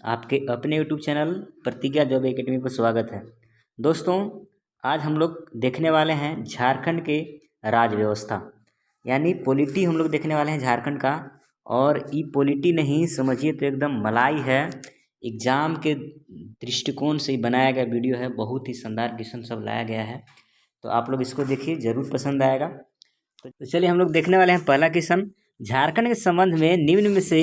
आपके अपने YouTube channel प्रतिज्ञा जॉब एकेडमी पर स्वागत है। दोस्तों, आज हम लोग देखने वाले हैं झारखंड के राज व्यवस्था यानी पॉलिटी हम लोग देखने वाले हैं झारखंड का। और ये पॉलिटी नहीं समझिए तो एकदम मलाई है, एग्ज़ाम के दृष्टिकोण से ही बनाया गया वीडियो है। बहुत ही शानदार क्वेश्चन सब लाया गया है, तो आप लोग इसको देखिए, ज़रूर पसंद आएगा। तो चलिए हम लोग देखने वाले हैं पहला क्वेश्चन। झारखंड के संबंध में निम्न में से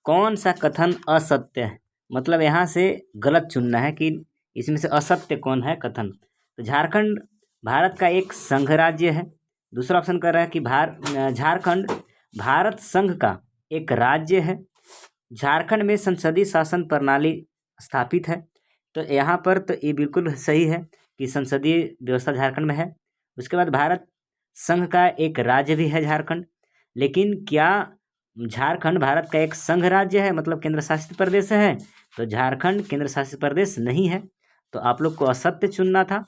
कौन सा कथन असत्य है? मतलब यहाँ से गलत चुनना है कि इसमें से असत्य कौन है कथन। तो झारखंड भारत का एक संघ राज्य है। दूसरा ऑप्शन कर रहा है कि झारखंड भारत संघ का एक राज्य है। झारखंड में संसदीय शासन प्रणाली स्थापित है। तो यहाँ पर तो ये बिल्कुल सही है कि संसदीय व्यवस्था झारखंड में है। उसके बाद भारत संघ का एक राज्य भी है झारखंड। लेकिन क्या झारखंड भारत का एक संघ राज्य है, मतलब केंद्र शासित प्रदेश है? तो झारखंड केंद्र शासित प्रदेश नहीं है, तो आप लोग को असत्य चुनना था।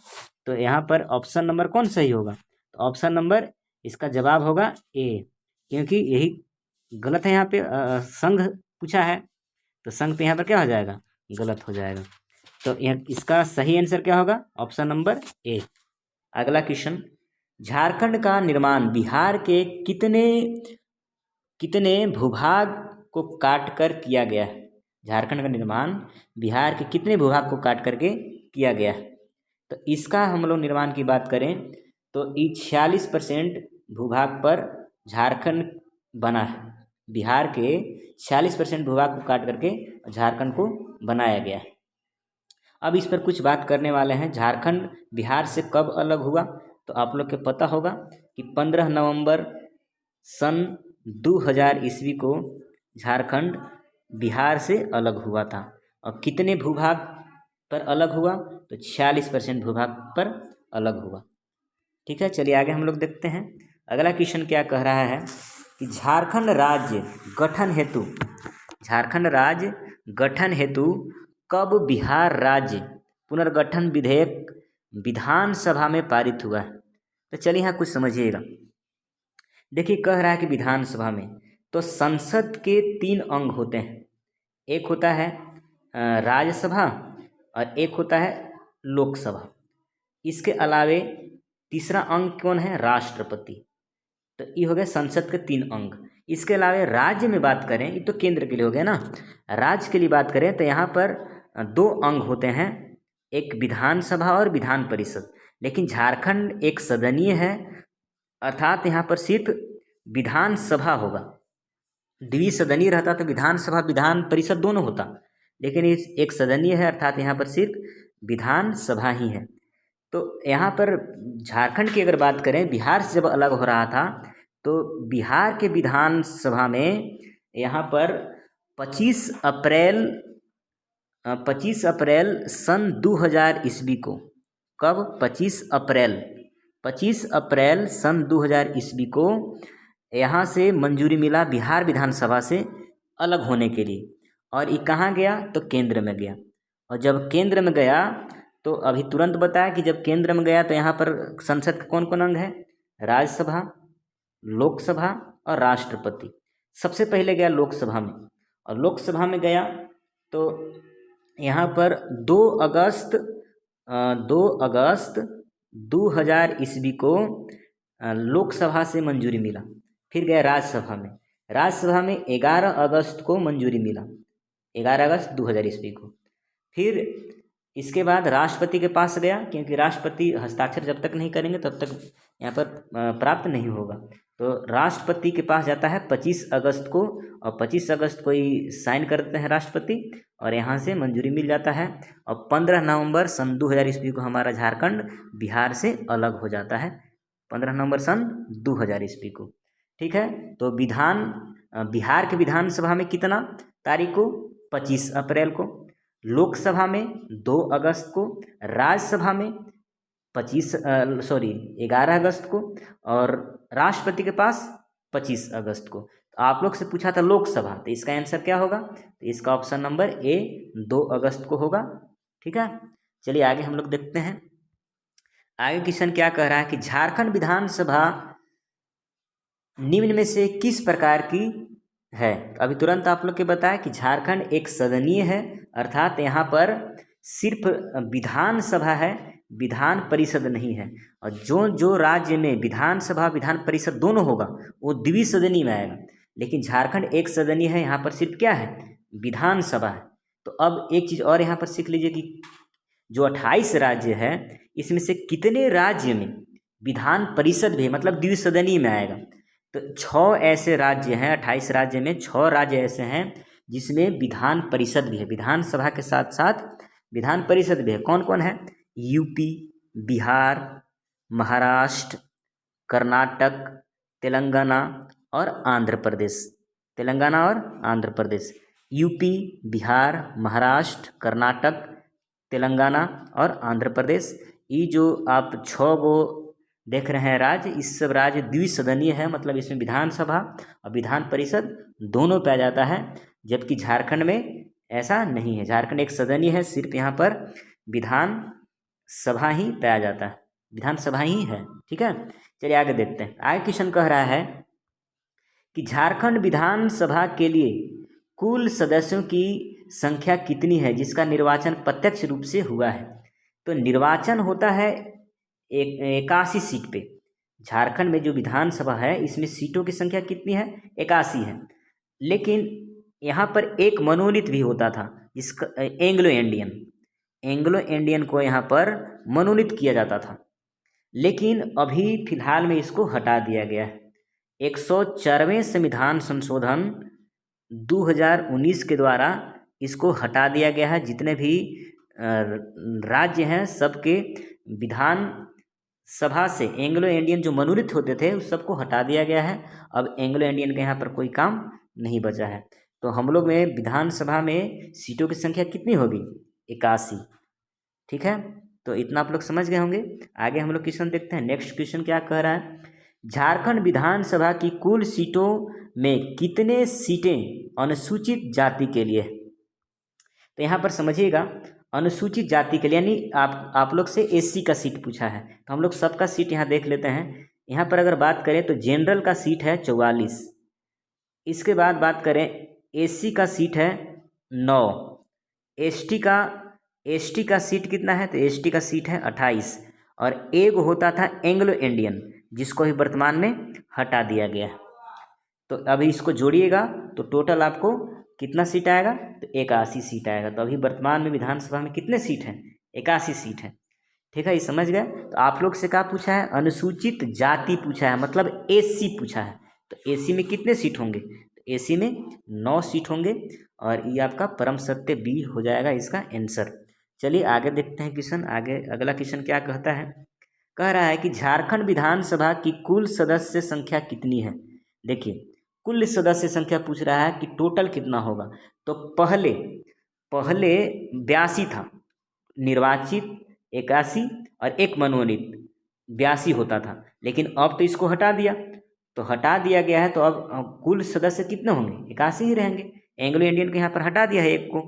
तो यहाँ पर ऑप्शन नंबर कौन सही होगा? तो ऑप्शन नंबर इसका जवाब होगा ए, क्योंकि यही गलत है। यहाँ पे संघ पूछा है, तो संघ पे यहाँ पर क्या हो जाएगा? गलत हो जाएगा। तो इसका सही आंसर क्या होगा? Option number A. अगला क्वेश्चन, झारखंड का निर्माण बिहार के कितने भूभाग को काट कर किया गया है? झारखंड का निर्माण बिहार के कितने भूभाग को काट करके किया गया है? तो इसका हम लोग निर्माण की बात करें तो 46% भूभाग पर झारखंड बना है। बिहार के 46% भूभाग को काट करके झारखंड को बनाया गया है। अब इस पर कुछ बात करने वाले हैं। झारखंड बिहार से कब अलग हुआ? तो आप लोग को पता होगा कि 15 नवंबर सन 2000 ईस्वी को झारखंड बिहार से अलग हुआ था। और कितने भूभाग पर अलग हुआ? तो 46% भूभाग पर अलग हुआ। ठीक है, चलिए आगे हम लोग देखते हैं। अगला क्वेश्चन क्या कह रहा है कि झारखंड राज्य गठन हेतु कब बिहार राज्य पुनर्गठन विधेयक विधानसभा में पारित हुआ है? तो चलिए यहाँ कुछ समझिएगा। देखिए, कह रहा है कि विधानसभा में तो संसद के 3 अंग होते हैं। एक होता है राज्यसभा और एक होता है लोकसभा। इसके अलावे तीसरा अंग कौन है? राष्ट्रपति। तो ये हो गए संसद के 3 अंग। इसके अलावा राज्य में बात करें, ये तो केंद्र के लिए हो गया ना। राज्य के लिए बात करें तो यहाँ पर 2 अंग होते हैं, एक विधानसभा और विधान परिषद। लेकिन झारखंड एक सदनीय है, अर्थात यहाँ पर सिर्फ विधानसभा होगा। द्विसदनीय रहता तो विधानसभा विधान परिषद दोनों होता, लेकिन इस एक सदनीय है, अर्थात यहाँ पर सिर्फ विधानसभा ही है। तो यहाँ पर झारखंड की अगर बात करें, बिहार से जब अलग हो रहा था तो बिहार के विधानसभा में यहाँ पर 25 अप्रैल सन 2000 ईस्वी को, कब? 25 अप्रैल सन 2000 ईस्वी को यहाँ से मंजूरी मिला बिहार विधानसभा से अलग होने के लिए। और ये कहाँ गया? तो केंद्र में गया। और जब केंद्र में गया तो अभी तुरंत बताया कि जब केंद्र में गया तो यहाँ पर संसद के कौन कौन अंग है? राज्यसभा, लोकसभा और राष्ट्रपति। सबसे पहले गया लोकसभा में, और लोकसभा में गया तो यहाँ पर 2 अगस्त 2000 ईस्वी को लोकसभा से मंजूरी मिला। फिर गया राज्यसभा में 11 अगस्त को मंजूरी मिला, 11 अगस्त 2000 ईस्वी को। फिर इसके बाद राष्ट्रपति के पास गया, क्योंकि राष्ट्रपति हस्ताक्षर जब तक नहीं करेंगे तब तक यहाँ पर प्राप्त नहीं होगा। तो राष्ट्रपति के पास जाता है 25 अगस्त को, और 25 अगस्त को ही साइन करते हैं राष्ट्रपति, और यहाँ से मंजूरी मिल जाता है। और 15 नवंबर सन 2000 ईस्वी को हमारा झारखंड बिहार से अलग हो जाता है, 15 नवंबर सन 2000 ईस्वी को। ठीक है, तो बिहार के विधानसभा में कितना तारीख को? 25 अप्रैल को। लोकसभा में 2 अगस्त को। राज्यसभा में 11 अगस्त को। और राष्ट्रपति के पास 25 अगस्त को। तो आप लोग से पूछा था लोकसभा, तो इसका आंसर क्या होगा? तो इसका ऑप्शन नंबर ए 2 अगस्त को होगा। ठीक है, चलिए आगे हम लोग देखते हैं। आगे क्वेश्चन क्या कह रहा है कि झारखंड विधानसभा निम्न में से किस प्रकार की है? अभी तुरंत आप लोग के बताया कि झारखंड एक सदनीय है, अर्थात यहाँ पर सिर्फ विधानसभा है, विधान परिषद नहीं है। और जो राज्य में विधानसभा विधान परिषद दोनों होगा वो द्विसदनीय में आएगा। लेकिन झारखंड एक सदनीय है, यहाँ पर सिर्फ क्या है, विधानसभा है। तो अब एक चीज़ और यहाँ पर सीख लीजिए कि जो 28 राज्य है इसमें से कितने राज्य में विधान परिषद भी मतलब द्विसदनीय में आएगा। तो 6 ऐसे राज्य हैं, 28 राज्य में 6 राज्य ऐसे हैं जिसमें विधान परिषद भी है, विधानसभा के साथ साथ विधान परिषद भी है। कौन कौन है? यूपी, बिहार, महाराष्ट्र, कर्नाटक, तेलंगाना और आंध्र प्रदेश। तेलंगाना और आंध्र प्रदेश, यूपी, बिहार, महाराष्ट्र, कर्नाटक, तेलंगाना और आंध्र प्रदेश। ये जो आप 6 गो देख रहे हैं राज्य, इस सब राज्य द्विसदनीय है, मतलब इसमें विधानसभा और विधान परिषद दोनों पे आ जाता है। जबकि झारखंड में ऐसा नहीं है, झारखंड एक सदनीय है, सिर्फ यहाँ पर विधान सभा ही पे आ जाता है, विधानसभा ही है। ठीक है, चलिए आगे देखते हैं। आगे क्वेश्चन कह रहा है कि झारखंड विधानसभा के लिए कुल सदस्यों की संख्या कितनी है जिसका निर्वाचन प्रत्यक्ष रूप से हुआ है। तो निर्वाचन होता है 81 सीट पे। झारखंड में जो विधानसभा है इसमें सीटों की संख्या कितनी है? 81 है। लेकिन यहाँ पर एक मनोनीत भी होता था जिसका एंग्लो इंडियन को यहाँ पर मनोनीत किया जाता था, लेकिन अभी फिलहाल में इसको हटा दिया गया है। 104वें संविधान संशोधन 2019 के द्वारा इसको हटा दिया गया है। जितने भी राज्य हैं सबके विधान सभा से एंग्लो इंडियन जो मनोनीत होते थे उस सबको हटा दिया गया है। अब एंग्लो इंडियन के यहाँ पर कोई काम नहीं बचा है। तो हम लोग में विधानसभा में सीटों की संख्या कितनी होगी? 81। ठीक है, तो इतना आप लोग समझ गए होंगे। आगे हम लोग क्वेश्चन देखते हैं। नेक्स्ट क्वेश्चन क्या कह रहा है? झारखंड विधानसभा की कुल सीटों में कितने सीटें अनुसूचित जाति के लिए? तो यहाँ पर समझिएगा, अनुसूचित जाति के लिए यानी आप लोग से एससी का सीट पूछा है, तो हम लोग सबका सीट यहाँ देख लेते हैं। यहाँ पर अगर बात करें तो जनरल का सीट है 44। इसके बाद बात करें एससी का सीट है 9। एसटी का सीट कितना है? तो एसटी का सीट है 28। और एक होता था एंग्लो इंडियन जिसको भी वर्तमान में हटा दिया गया है। तो अभी इसको जोड़िएगा तो टोटल आपको कितना सीट आएगा? तो 81 सीट आएगा। तो अभी वर्तमान में विधानसभा में कितने सीट हैं? 81 सीट है। ठीक है, ये समझ गए। तो आप लोग से क्या पूछा है? अनुसूचित जाति पूछा है, मतलब एससी पूछा है। तो एससी में कितने सीट होंगे? तो एससी में 9 सीट होंगे और ये आपका परम सत्य बी हो जाएगा इसका आंसर। चलिए आगे देखते हैं क्वेश्चन। आगे अगला क्वेश्चन क्या कहता है? कह रहा है कि झारखंड विधानसभा की कुल सदस्य संख्या कितनी है? देखिए, कुल सदस्य संख्या पूछ रहा है कि टोटल कितना होगा। तो पहले 82 था, निर्वाचित 81 और एक मनोनीत 82 होता था। लेकिन अब तो इसको हटा दिया, तो हटा दिया गया है, तो अब कुल सदस्य कितने होंगे? 81 ही रहेंगे। एंग्लो इंडियन के यहाँ पर हटा दिया है एक को,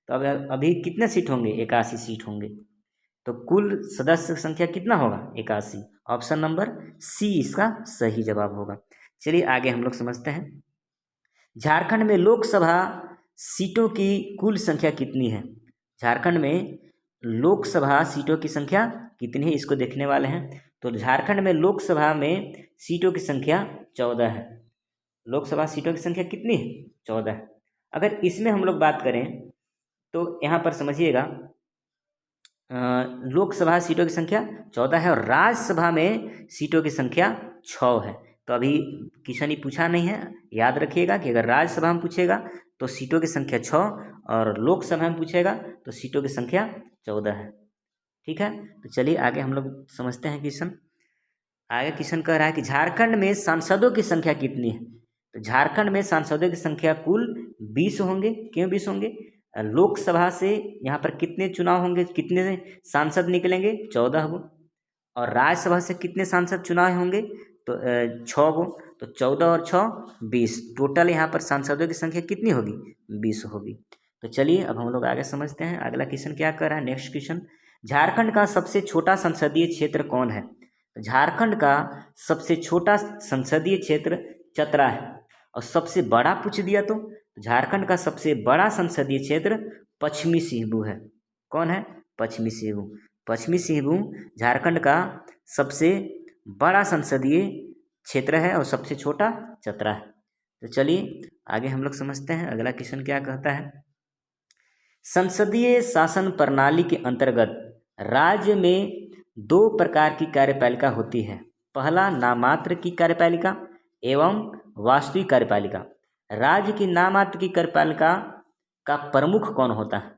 तो अब अभी कितने सीट होंगे? 81 सीट होंगे। तो कुल सदस्य संख्या कितना होगा? 81। ऑप्शन नंबर सी इसका सही जवाब होगा। चलिए आगे हम लोग समझते हैं। झारखंड में लोकसभा सीटों की कुल संख्या कितनी है? झारखंड में लोकसभा सीटों की संख्या कितनी है इसको देखने वाले हैं। तो झारखंड में लोकसभा में सीटों की संख्या 14 है। लोकसभा सीटों की संख्या कितनी है? 14 है। अगर इसमें हम लोग बात करें तो यहाँ पर समझिएगा, लोकसभा सीटों की संख्या 14 है और राज्यसभा में सीटों की संख्या 6 है। तो अभी क्वेश्चन ही पूछा नहीं है, याद रखिएगा कि अगर राज्यसभा में पूछेगा तो सीटों की संख्या 6 और लोकसभा में पूछेगा तो सीटों की संख्या 14 है। ठीक है, तो चलिए आगे हम लोग समझते हैं क्वेश्चन। आगे क्वेश्चन कह रहा है कि झारखंड में सांसदों की संख्या कितनी है? तो झारखंड में सांसदों की संख्या कुल 20 होंगे। क्यों 20 होंगे? लोकसभा से यहाँ पर कितने चुनाव होंगे, कितने सांसद निकलेंगे? 14 गो। और राज्यसभा से कितने सांसद चुनाव होंगे? तो 6 गो। तो 14 और 6 20। टोटल यहाँ पर सांसदों की संख्या कितनी होगी? 20 होगी। तो चलिए अब हम लोग आगे समझते हैं। अगला क्वेश्चन क्या कर रहा है? नेक्स्ट क्वेश्चन, झारखंड का सबसे छोटा संसदीय क्षेत्र कौन है? झारखंड का सबसे छोटा संसदीय क्षेत्र चतरा है। और सबसे बड़ा पूछ दिया तो झारखंड का सबसे बड़ा संसदीय क्षेत्र पश्चिमी सिंहभूम है। कौन है? पश्चिमी सिंहभूम। पश्चिमी सिंहभूम झारखंड का सबसे बड़ा संसदीय क्षेत्र है और सबसे छोटा चतरा है। तो चलिए आगे हम लोग समझते हैं अगला क्वेश्चन क्या कहता है। संसदीय शासन प्रणाली के अंतर्गत राज्य में 2 प्रकार की कार्यपालिका होती है। पहला नाममात्र की कार्यपालिका एवं वास्तविक कार्यपालिका। राज्य की नाममात्र की कार्यपालिका का प्रमुख कौन होता है?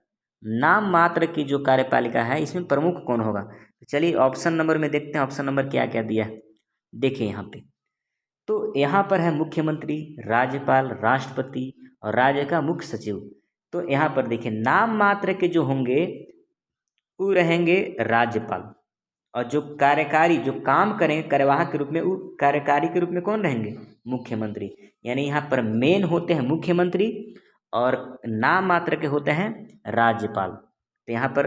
नाम मात्र की जो कार्यपालिका है इसमें प्रमुख कौन होगा? तो चलिए ऑप्शन नंबर में देखते हैं, ऑप्शन नंबर क्या क्या दिया है। देखिए यहाँ पे तो यहाँ पर है मुख्यमंत्री, राज्यपाल, राष्ट्रपति और राज्य का मुख्य सचिव। तो यहाँ पर देखिए नाम मात्र के जो होंगे वो रहेंगे राज्यपाल, और जो कार्यकारी जो काम करेंगे कार्यवाहक के रूप में वो कार्यकारी के रूप में कौन रहेंगे? मुख्यमंत्री। यानी यहाँ पर मेन होते हैं मुख्यमंत्री और नाम मात्र के होते हैं राज्यपाल। तो यहाँ पर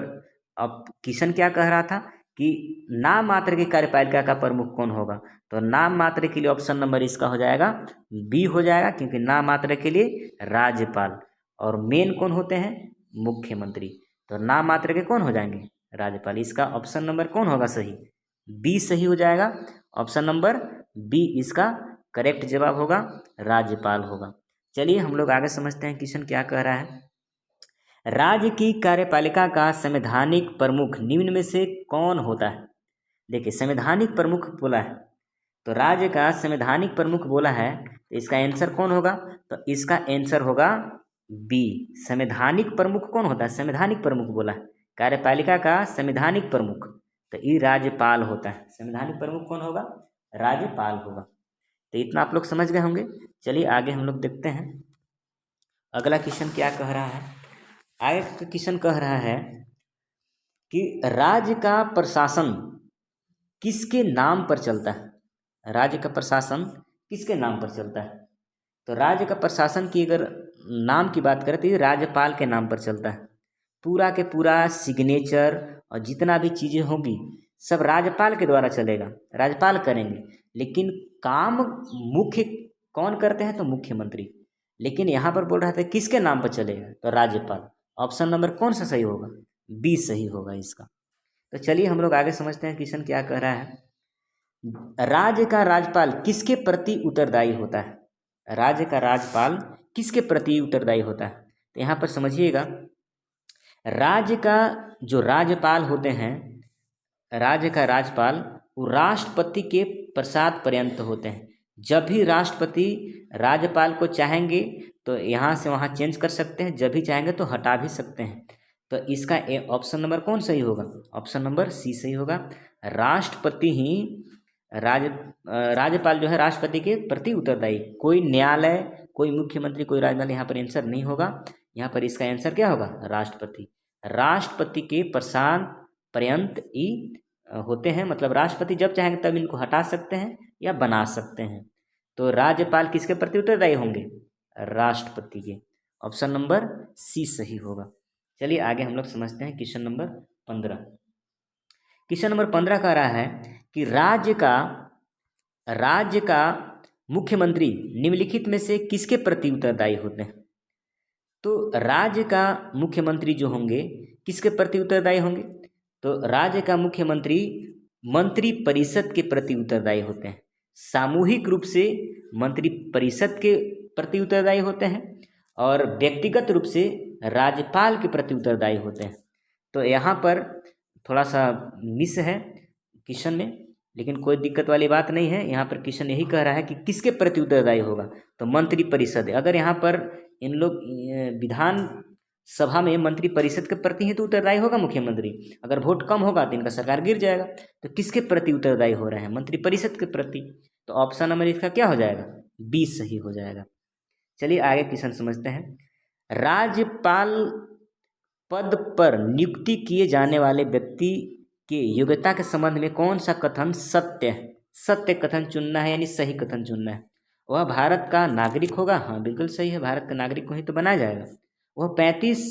अब किशन क्या कह रहा था कि नाम मात्र की कार्यपालिका का प्रमुख कौन होगा? तो नाम मात्र के लिए ऑप्शन नंबर इसका हो जाएगा बी हो जाएगा, क्योंकि नाम मात्र के लिए राज्यपाल और मेन कौन होते हैं? मुख्यमंत्री। तो नाम मात्र के कौन हो जाएंगे? राज्यपाल। इसका ऑप्शन नंबर कौन होगा सही? बी सही हो जाएगा। ऑप्शन नंबर बी इसका करेक्ट जवाब होगा, राज्यपाल होगा। चलिए हम लोग आगे समझते हैं क्वेश्चन क्या कह रहा है। राज्य की कार्यपालिका का संवैधानिक प्रमुख निम्न में से कौन होता है? देखिए संवैधानिक प्रमुख बोला है तो राज्य का संवैधानिक प्रमुख बोला है, तो इसका आंसर कौन होगा? तो इसका आंसर होगा बी। संवैधानिक प्रमुख कौन होता है? संवैधानिक प्रमुख बोला है, कार्यपालिका का संवैधानिक प्रमुख, तो ये राज्यपाल होता है। संवैधानिक प्रमुख कौन होगा? राज्यपाल होगा। तो इतना आप लोग समझ गए होंगे। चलिए आगे हम लोग देखते हैं अगला क्वेश्चन क्या कह रहा है। आगे का क्वेश्चन कह रहा है कि राज्य का प्रशासन किसके नाम पर चलता है? राज्य का प्रशासन किसके नाम पर चलता है? तो राज्य का प्रशासन की अगर नाम की बात करें तो ये राज्यपाल के नाम पर चलता है। पूरा के पूरा सिग्नेचर और जितना भी चीज़ें होंगी सब राज्यपाल के द्वारा चलेगा, राज्यपाल करेंगे। लेकिन काम मुख्य कौन करते हैं? तो मुख्यमंत्री। लेकिन यहाँ पर बोल रहा था किसके नाम पर चलेगा? तो राज्यपाल। ऑप्शन नंबर कौन सा सही होगा? बी सही होगा इसका। तो चलिए हम लोग आगे समझते हैं क्वेश्चन क्या कह रहा है। राज्य का राज्यपाल किसके प्रति उत्तरदायी होता है? राज्य का राज्यपाल किसके प्रति उत्तरदायी होता है? तो यहाँ पर समझिएगा राज्य का जो राज्यपाल होते हैं, राज्य का राज्यपाल वो राष्ट्रपति के प्रसाद पर्यंत होते हैं। जब भी राष्ट्रपति राज्यपाल को चाहेंगे तो यहाँ से वहाँ चेंज कर सकते हैं, जब भी चाहेंगे तो हटा भी सकते हैं। तो इसका ऑप्शन नंबर कौन सही होगा? ऑप्शन नंबर सी सही होगा। राष्ट्रपति ही राज्यपाल जो है राष्ट्रपति के प्रति उत्तरदायी। कोई न्यायालय, कोई मुख्यमंत्री, कोई राज्यपाल यहाँ पर आंसर नहीं होगा। यहाँ पर इसका आंसर क्या होगा? राष्ट्रपति। राष्ट्रपति के प्रसाद पर्यंत ही होते हैं, मतलब राष्ट्रपति जब चाहेंगे तब इनको हटा सकते हैं या बना सकते हैं। तो राज्यपाल किसके प्रति उत्तरदायी होंगे? राष्ट्रपति के। ऑप्शन नंबर सी सही होगा। चलिए आगे हम लोग समझते हैं क्वेश्चन नंबर 15। क्वेश्चन नंबर 15 कह रहा है कि राज्य का मुख्यमंत्री निम्नलिखित में से किसके प्रति उत्तरदायी होते हैं? तो राज्य का मुख्यमंत्री जो होंगे किसके प्रति उत्तरदायी होंगे? तो राज्य का मुख्यमंत्री मंत्री परिषद के प्रति उत्तरदायी होते हैं। सामूहिक रूप से मंत्री परिषद के प्रति उत्तरदायी होते हैं और व्यक्तिगत रूप से राज्यपाल के प्रति उत्तरदायी होते हैं। तो यहाँ पर थोड़ा सा मिस है क्वेश्चन में, लेकिन कोई दिक्कत वाली बात नहीं है। यहाँ पर क्वेश्चन यही कह रहा है कि किसके प्रति उत्तरदायी होगा? तो मंत्री परिषद। अगर यहाँ पर इन लोग विधान सभा में मंत्री परिषद के प्रति ही तो उत्तरदायी होगा मुख्यमंत्री। अगर वोट कम होगा तो इनका सरकार गिर जाएगा। तो किसके प्रति उत्तरदायी हो रहे हैं? मंत्री परिषद के प्रति। तो ऑप्शन नंबर इसका क्या हो जाएगा? बी सही हो जाएगा। चलिए आगे क्वेश्चन समझते हैं। राज्यपाल पद पर नियुक्ति किए जाने वाले व्यक्ति के योग्यता के संबंध में कौन सा कथन सत्य है? सत्य कथन चुनना है, यानी सही कथन चुनना है। वह भारत का नागरिक होगा। हाँ बिल्कुल सही है, भारत का नागरिक को ही तो बनाया जाएगा। वह 35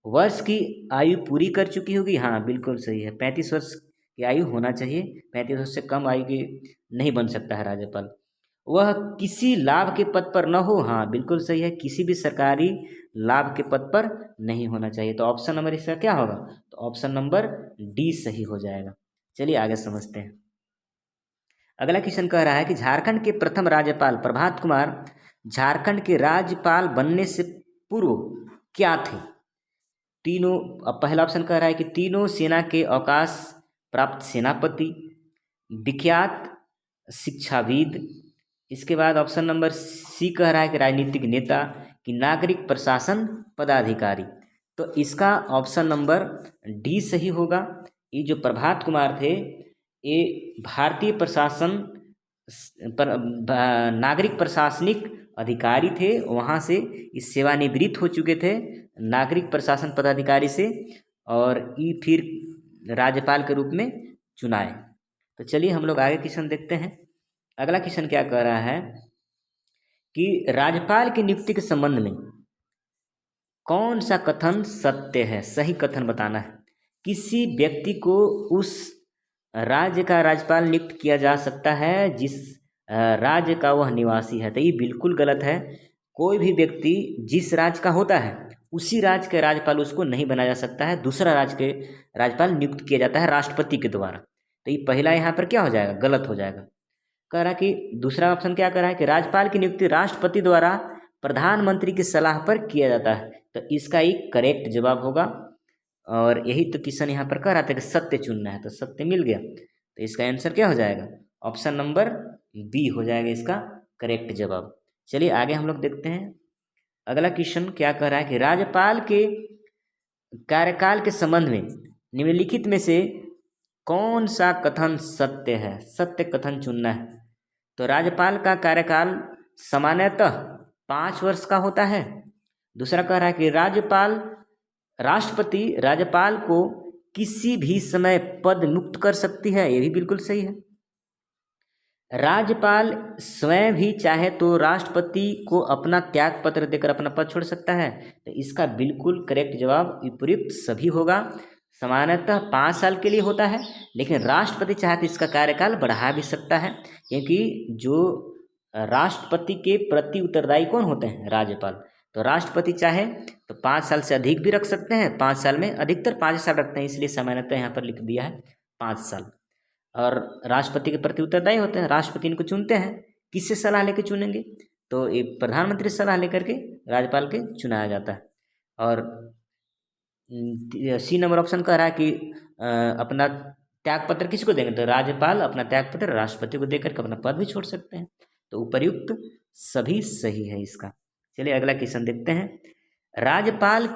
वर्ष की आयु पूरी कर चुकी होगी। हाँ बिल्कुल सही है, 35 वर्ष की आयु होना चाहिए। 35 वर्ष से कम आयु की नहीं बन सकता है राज्यपाल। वह किसी लाभ के पद पर न हो। हाँ बिल्कुल सही है, किसी भी सरकारी लाभ के पद पर नहीं होना चाहिए। तो ऑप्शन नंबर इसका क्या होगा? तो ऑप्शन नंबर डी सही हो जाएगा। चलिए आगे समझते हैं। अगला क्वेश्चन कह रहा है कि झारखंड के प्रथम राज्यपाल प्रभात कुमार झारखंड के राज्यपाल बनने से पूर्व क्या थे? तीनों, अब पहला ऑप्शन कह रहा है कि तीनों सेना के अवकाश प्राप्त सेनापति, विख्यात शिक्षाविद। इसके बाद ऑप्शन नंबर सी कह रहा है कि राजनीतिक नेता, कि नागरिक प्रशासन पदाधिकारी। तो इसका ऑप्शन नंबर डी सही होगा। ये जो प्रभात कुमार थे ये भारतीय प्रशासन नागरिक प्रशासनिक अधिकारी थे, वहाँ से इस सेवानिवृत्त हो चुके थे नागरिक प्रशासन पदाधिकारी से, और ये फिर राज्यपाल के रूप में चुनाए। तो चलिए हम लोग आगे क्वेश्चन देखते हैं। अगला क्वेश्चन क्या कह रहा है कि राज्यपाल की नियुक्ति के संबंध में कौन सा कथन सत्य है? सही कथन बताना है। किसी व्यक्ति को उस राज्य का राज्यपाल नियुक्त किया जा सकता है जिस राज्य का वह निवासी है। तो ये बिल्कुल गलत है। कोई भी व्यक्ति जिस राज्य का होता है उसी राज्य के राज्यपाल उसको नहीं बनाया जा सकता है, दूसरा राज्य के राज्यपाल नियुक्त किया जाता है राष्ट्रपति के द्वारा। तो ये पहला यहाँ पर क्या हो जाएगा? गलत हो जाएगा। कह रहा कि दूसरा ऑप्शन क्या कह रहा है कि राज्यपाल की नियुक्ति राष्ट्रपति द्वारा प्रधानमंत्री की सलाह पर किया जाता है। तो इसका एक करेक्ट जवाब होगा, और यही तो क्वेश्चन यहाँ पर कह रहा था कि सत्य चुनना है, तो सत्य मिल गया। तो इसका आंसर क्या हो जाएगा? ऑप्शन नंबर बी हो जाएगा इसका करेक्ट जवाब। चलिए आगे हम लोग देखते हैं। अगला क्वेश्चन क्या कह रहा है कि राज्यपाल के कार्यकाल के संबंध में निम्नलिखित में से कौन सा कथन सत्य है? सत्य कथन चुनना है। तो राज्यपाल का कार्यकाल सामान्यतः 5 वर्ष का होता है। दूसरा कह रहा है कि राष्ट्रपति राज्यपाल को किसी भी समय पद मुक्त कर सकती है। ये भी बिल्कुल सही है। राज्यपाल स्वयं भी चाहे तो राष्ट्रपति को अपना त्याग पत्र देकर अपना पद छोड़ सकता है। तो इसका बिल्कुल करेक्ट जवाब विपरीत सभी होगा। सामान्यतः 5 साल के लिए होता है, लेकिन राष्ट्रपति चाहे तो इसका कार्यकाल बढ़ा भी सकता है, क्योंकि जो राष्ट्रपति के प्रति उत्तरदायी कौन होते हैं? राज्यपाल। तो राष्ट्रपति चाहे तो 5 साल से अधिक भी रख सकते हैं, 5 साल में अधिकतर 5 साल रखते हैं, इसलिए सामान्यतः यहाँ पर लिख दिया है 5 साल। और राष्ट्रपति के प्रति उत्तरदायी होते हैं, राष्ट्रपति इनको चुनते हैं। किससे सलाह लेकर चुनेंगे? तो ये प्रधानमंत्री से सलाह लेकर के राज्यपाल के चुनाया जाता है। और सी नंबर ऑप्शन कह रहा है कि अपना त्याग पत्र किसको देंगे? तो राज्यपाल अपना त्याग पत्र राष्ट्रपति को देकर के अपना पद भी छोड़ सकते हैं। तो उपर्युक्त सभी सही है इसका। चलिए अगला क्वेश्चन देखते हैं। राज्यपाल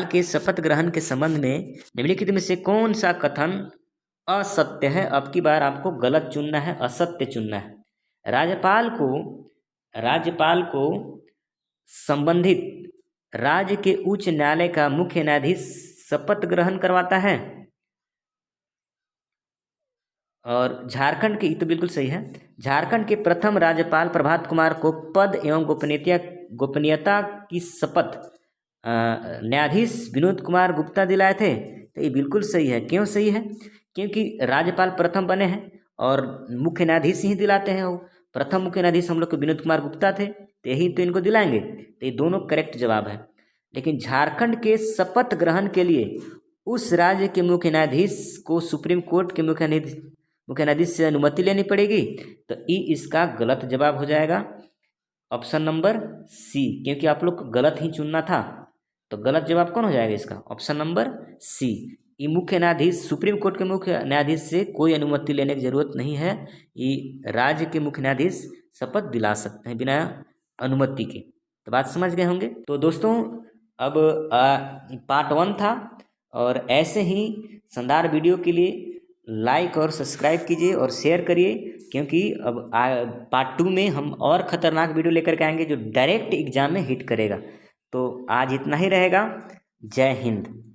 के शपथ ग्रहण के संबंध में निम्नलिखित में से कौन सा कथन असत्य है? अब की बार आपको गलत चुनना है, असत्य चुनना है। राज्यपाल को संबंधित राज्य के उच्च न्यायालय का मुख्य न्यायाधीश शपथ ग्रहण करवाता है। और झारखंड के, तो बिल्कुल सही है, झारखंड के प्रथम राज्यपाल प्रभात कुमार को पद एवं गोपनीयता की शपथ न्यायाधीश विनोद कुमार गुप्ता दिलाए थे। तो ये बिल्कुल सही है। क्यों सही है? क्योंकि राज्यपाल प्रथम बने हैं और मुख्य न्यायाधीश ही दिलाते हैं। वो प्रथम मुख्य न्यायाधीश हम लोग को विनोद कुमार गुप्ता थे, तो यही तो इनको दिलाएंगे। तो ये दोनों करेक्ट जवाब है। लेकिन झारखंड के शपथ ग्रहण के लिए उस राज्य के मुख्य न्यायाधीश को सुप्रीम कोर्ट के मुख्य न्यायाधीश से अनुमति लेनी पड़ेगी। तो ई इसका गलत जवाब हो जाएगा, ऑप्शन नंबर सी। क्योंकि आप लोग को गलत ही चुनना था, तो गलत जवाब कौन हो जाएगा इसका? Option number C. ये मुख्य न्यायाधीश, सुप्रीम कोर्ट के मुख्य न्यायाधीश से कोई अनुमति लेने की जरूरत नहीं है। ये राज्य के मुख्य न्यायाधीश शपथ दिला सकते हैं बिना अनुमति के। तो बात समझ गए होंगे। तो दोस्तों अब पार्ट 1 था, और ऐसे ही शानदार वीडियो के लिए लाइक और सब्सक्राइब कीजिए और शेयर करिए, क्योंकि अब पार्ट 2 में हम और ख़तरनाक वीडियो लेकर के आएंगे जो डायरेक्ट एग्जाम में हिट करेगा। तो आज इतना ही रहेगा। जय हिंद।